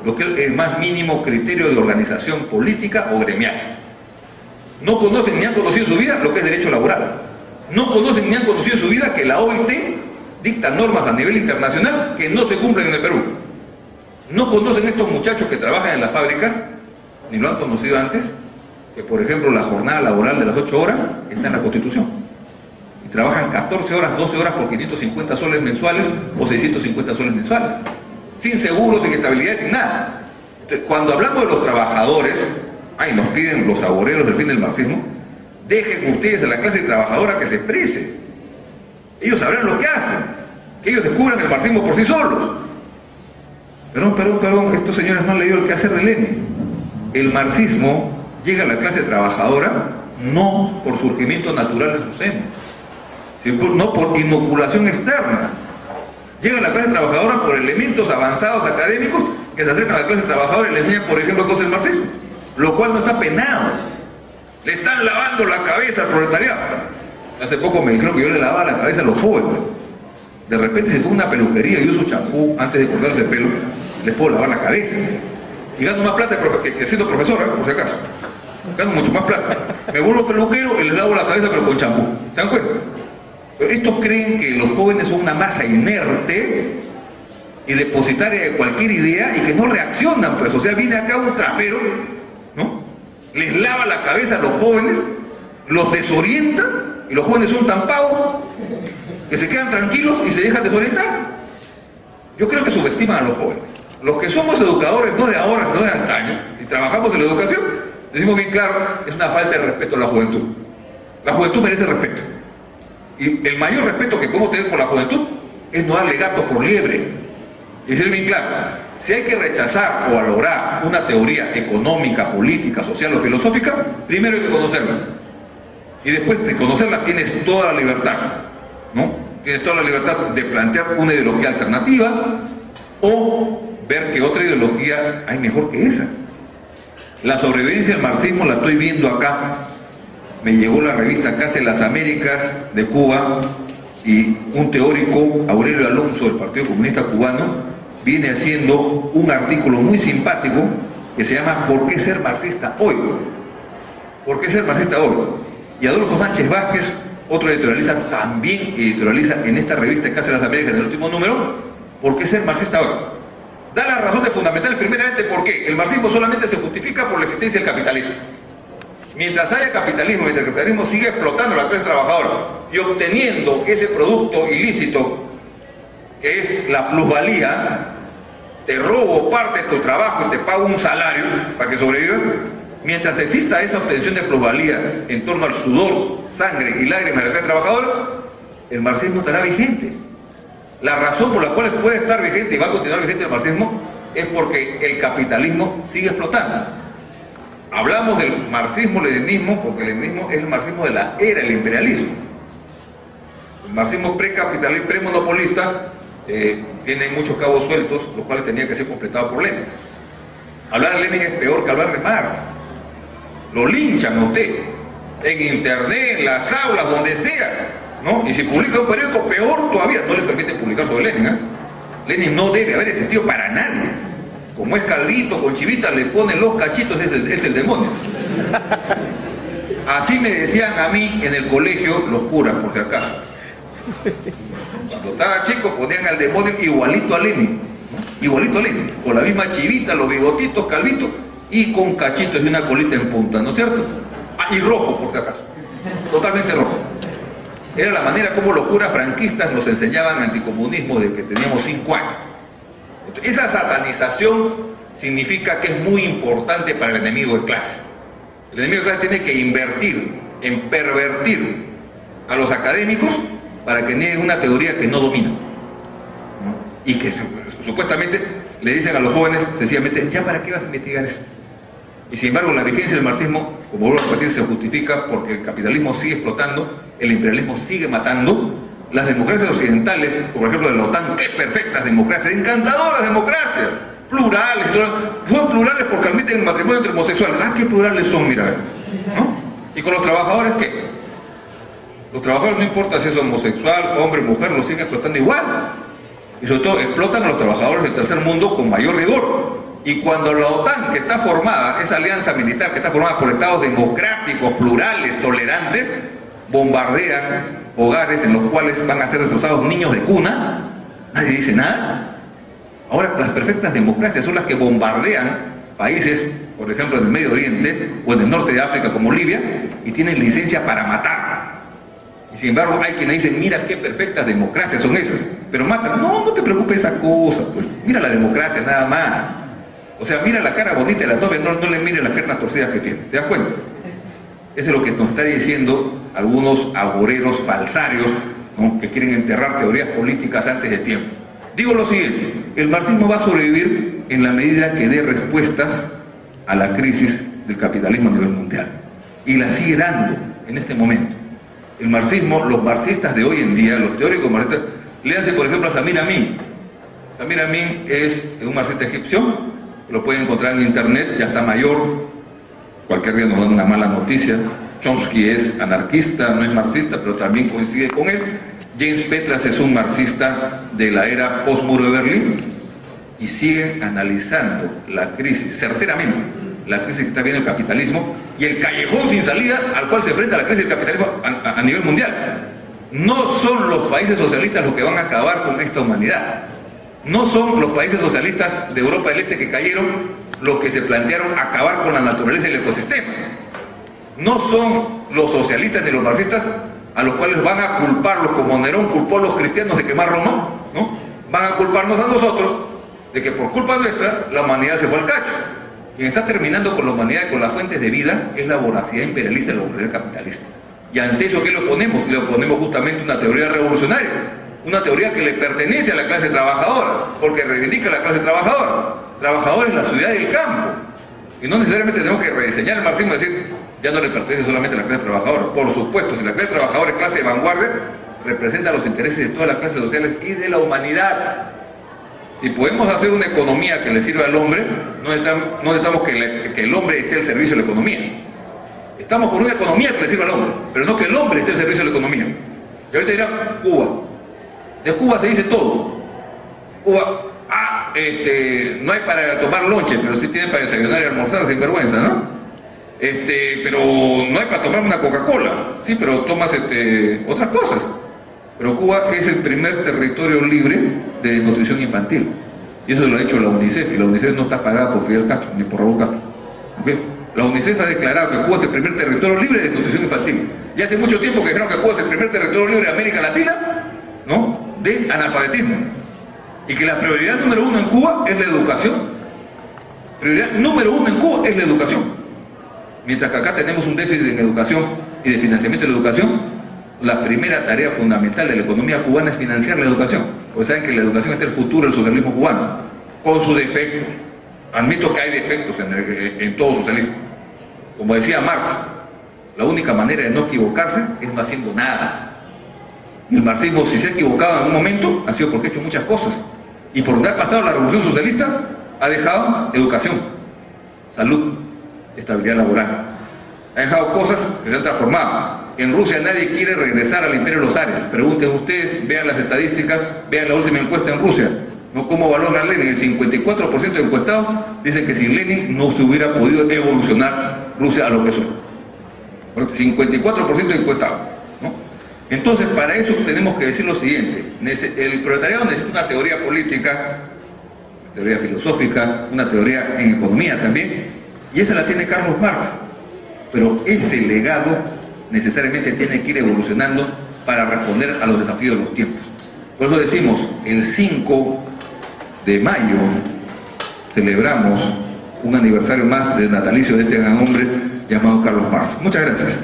lo que es el más mínimo criterio de organización política o gremial. No conocen ni han conocido en su vida lo que es derecho laboral. No conocen ni han conocido en su vida que la OIT dicta normas a nivel internacional que no se cumplen en el Perú. No conocen estos muchachos que trabajan en las fábricas, ni lo han conocido antes, que por ejemplo la jornada laboral de las 8 horas está en la Constitución. Y trabajan 14 horas, 12 horas por 550 soles mensuales o 650 soles mensuales. Sin seguros, sin estabilidad, sin nada. Entonces, cuando hablamos de los trabajadores, nos piden los saboreros del fin del marxismo, dejen ustedes a la clase trabajadora que se exprese. Ellos sabrán lo que hacen, que ellos descubran el marxismo por sí solos. Perdón, estos señores no han leído el quehacer de Lenin. El marxismo llega a la clase trabajadora no por surgimiento natural de su seno, no por inoculación externa. Llega a la clase trabajadora por elementos avanzados académicos que se acercan a la clase trabajadora y le enseñan, por ejemplo, cosas del marxismo, lo cual no está penado. Le están lavando la cabeza al proletariado. Hace poco me dijeron que yo le lavaba la cabeza a los jóvenes. De repente se pone una peluquería y uso champú antes de cortarse el pelo, les puedo lavar la cabeza. Y gano más plata que siendo profesora, por si acaso. Gano mucho más plata. Me vuelvo peluquero y les lavo la cabeza pero con champú. ¿Se dan cuenta? Pero estos creen que los jóvenes son una masa inerte y depositaria de cualquier idea y que no reaccionan, pues. O sea, viene acá un trafero, ¿no? Les lava la cabeza a los jóvenes, los desorienta y los jóvenes son tan pavos que se quedan tranquilos y se dejan desorientar. Yo creo que subestiman a los jóvenes. Los que somos educadores, no de ahora, sino de antaño, y trabajamos en la educación, decimos bien claro, es una falta de respeto a la juventud. La juventud merece respeto. Y el mayor respeto que podemos tener por la juventud es no darle gato por liebre. Y decir bien claro, si hay que rechazar o valorar una teoría económica, política, social o filosófica, primero hay que conocerla. Y después de conocerla tienes toda la libertad, ¿no? Tienes toda la libertad de plantear una ideología alternativa o ver que otra ideología hay mejor que esa. La sobrevivencia del marxismo la estoy viendo acá. Me llegó la revista Casa de las Américas de Cuba y un teórico, Aurelio Alonso, del Partido Comunista Cubano, viene haciendo un artículo muy simpático que se llama ¿Por qué ser marxista hoy? ¿Por qué ser marxista hoy? Y Adolfo Sánchez Vázquez, otro editorialista, también editorializa en esta revista Casa de las Américas, en el último número, ¿por qué ser marxista hoy? Da las razones fundamentales, primeramente, ¿por qué? El marxismo solamente se justifica por la existencia del capitalismo. Mientras haya capitalismo, mientras el capitalismo sigue explotando a la clase trabajadora y obteniendo ese producto ilícito que es la plusvalía, te robo parte de tu trabajo y te pago un salario para que sobrevivas. Mientras exista esa obtención de plusvalía en torno al sudor, sangre y lágrimas de la clase trabajadora, el marxismo estará vigente. La razón por la cual puede estar vigente y va a continuar vigente el marxismo es porque el capitalismo sigue explotando. Hablamos del marxismo-leninismo porque el leninismo es el marxismo de la era del imperialismo. El marxismo precapitalista, premonopolista, tiene muchos cabos sueltos, los cuales tenían que ser completados por Lenin. Hablar de Lenin es peor que hablar de Marx. Lo linchan a usted en internet, en las aulas, donde sea, ¿no? Y si publica un periódico, peor todavía, no le permiten publicar sobre Lenin, ¿eh? Lenin no debe haber existido para nadie. Como es calvito, con chivita, le ponen los cachitos, es el demonio. Así me decían a mí en el colegio los curas, por si acaso. Cuando estaba chico ponían al demonio igualito a Lenin, ¿no? Igualito a Lenin, con la misma chivita, los bigotitos, calvitos, y con cachitos y una colita en punta, ¿no es cierto? Ah, y rojo, por si acaso. Totalmente rojo. Era la manera como los curas franquistas nos enseñaban anticomunismo desde que teníamos 5 años. Entonces, esa satanización significa que es muy importante para el enemigo de clase. El enemigo de clase tiene que invertir en pervertir a los académicos para que nieguen una teoría que no domina, ¿no? Y que supuestamente le dicen a los jóvenes sencillamente, ¿ya para qué vas a investigar eso? Y sin embargo la vigencia del marxismo, como vuelvo a repetir, se justifica porque el capitalismo sigue explotando, el imperialismo sigue matando. Las democracias occidentales, por ejemplo de la OTAN, qué perfectas democracias, encantadoras democracias, plurales, son plurales porque admiten el matrimonio entre homosexuales. Ah, qué plurales son, mira, ¿no? Y con los trabajadores, ¿qué? Los trabajadores, no importa si es homosexual, hombre, mujer, los siguen explotando igual. Y sobre todo explotan a los trabajadores del tercer mundo con mayor rigor. Y cuando la OTAN, que está formada, esa alianza militar que está formada por estados democráticos, plurales, tolerantes, bombardean hogares en los cuales van a ser destrozados niños de cuna, nadie dice nada. Ahora, las perfectas democracias son las que bombardean países, por ejemplo, en el Medio Oriente o en el norte de África como Libia, y tienen licencia para matar. Y sin embargo, hay quienes dicen, mira qué perfectas democracias son esas, pero matan. No, no te preocupes esa cosa, pues mira la democracia nada más. O sea, mira la cara bonita de la novia, no le mire las piernas torcidas que tiene, ¿te das cuenta? Eso es lo que nos está diciendo algunos agoreros falsarios, ¿no? Que quieren enterrar teorías políticas antes de tiempo. Digo lo siguiente, el marxismo va a sobrevivir en la medida que dé respuestas a la crisis del capitalismo a nivel mundial. Y la sigue dando en este momento. El marxismo, los marxistas de hoy en día, los teóricos marxistas, léanse por ejemplo a Samir Amin. Samir Amin es un marxista egipcio, lo pueden encontrar en internet, ya está mayor, cualquier día nos dan una mala noticia. Chomsky es anarquista, no es marxista, pero también coincide con él. James Petras es un marxista de la era post-muro de Berlín y sigue analizando la crisis, certeramente, la crisis que está viendo el capitalismo y el callejón sin salida al cual se enfrenta la crisis del capitalismo a nivel mundial. No son los países socialistas los que van a acabar con esta humanidad. No son los países socialistas de Europa del Este que cayeron los que se plantearon acabar con la naturaleza y el ecosistema. No son los socialistas ni los marxistas a los cuales van a culparlos, como Nerón culpó a los cristianos de quemar Roma, ¿no? Van a culparnos a nosotros de que por culpa nuestra la humanidad se fue al cacho. Quien está terminando con la humanidad y con las fuentes de vida es la voracidad imperialista y la voracidad capitalista. Y ante eso, ¿qué le oponemos? Le oponemos justamente una teoría revolucionaria, una teoría que le pertenece a la clase trabajadora, porque reivindica a la clase trabajadora. Trabajadores en la ciudad y el campo. Y no necesariamente tenemos que rediseñar el marxismo y decir, ya no le pertenece solamente a la clase trabajadora. Por supuesto, si la clase trabajadora es clase de vanguardia, representa los intereses de todas las clases sociales y de la humanidad. Si podemos hacer una economía que le sirva al hombre, no necesitamos que el hombre esté al servicio de la economía. Estamos por una economía que le sirva al hombre, pero no que el hombre esté al servicio de la economía. Y ahorita dirán, Cuba. De Cuba se dice todo. Cuba, no hay para tomar lonche, pero sí tienen para desayunar y almorzar sin vergüenza, ¿no? Pero no hay para tomar una Coca-Cola, sí, pero tomas otras cosas. Pero Cuba es el primer territorio libre de nutrición infantil. Y eso lo ha hecho la UNICEF, y la UNICEF no está pagada por Fidel Castro, ni por Raúl Castro. ¿Okay? La UNICEF ha declarado que Cuba es el primer territorio libre de nutrición infantil. Y hace mucho tiempo que dijeron que Cuba es el primer territorio libre de América Latina, ¿no?, de analfabetismo. Y que la prioridad número uno en Cuba es la educación. Prioridad número uno en Cuba es la educación. Mientras que acá tenemos un déficit en educación y de financiamiento de la educación, la primera tarea fundamental de la economía cubana es financiar la educación. Porque saben que la educación es el futuro del socialismo cubano, con sus defectos. Admito que hay defectos en todo socialismo. Como decía Marx, la única manera de no equivocarse es no haciendo nada. Y el marxismo, si se ha equivocado en algún momento, ha sido porque ha hecho muchas cosas. Y por donde ha pasado la revolución socialista, ha dejado educación, salud, estabilidad laboral. Ha dejado cosas que se han transformado. En Rusia nadie quiere regresar al imperio de los zares. Pregunten ustedes, vean las estadísticas, vean la última encuesta en Rusia, ¿no?, cómo valora Lenin. El 54% de encuestados dicen que sin Lenin no se hubiera podido evolucionar Rusia a lo que es hoy. 54% de encuestados, ¿no? Entonces, para eso tenemos que decir lo siguiente: el proletariado necesita una teoría política, una teoría filosófica, una teoría en economía también, y esa la tiene Carlos Marx, pero ese legado necesariamente tiene que ir evolucionando para responder a los desafíos de los tiempos. Por eso decimos, el 5 de mayo celebramos un aniversario más del natalicio de este gran hombre llamado Carlos Marx. Muchas gracias.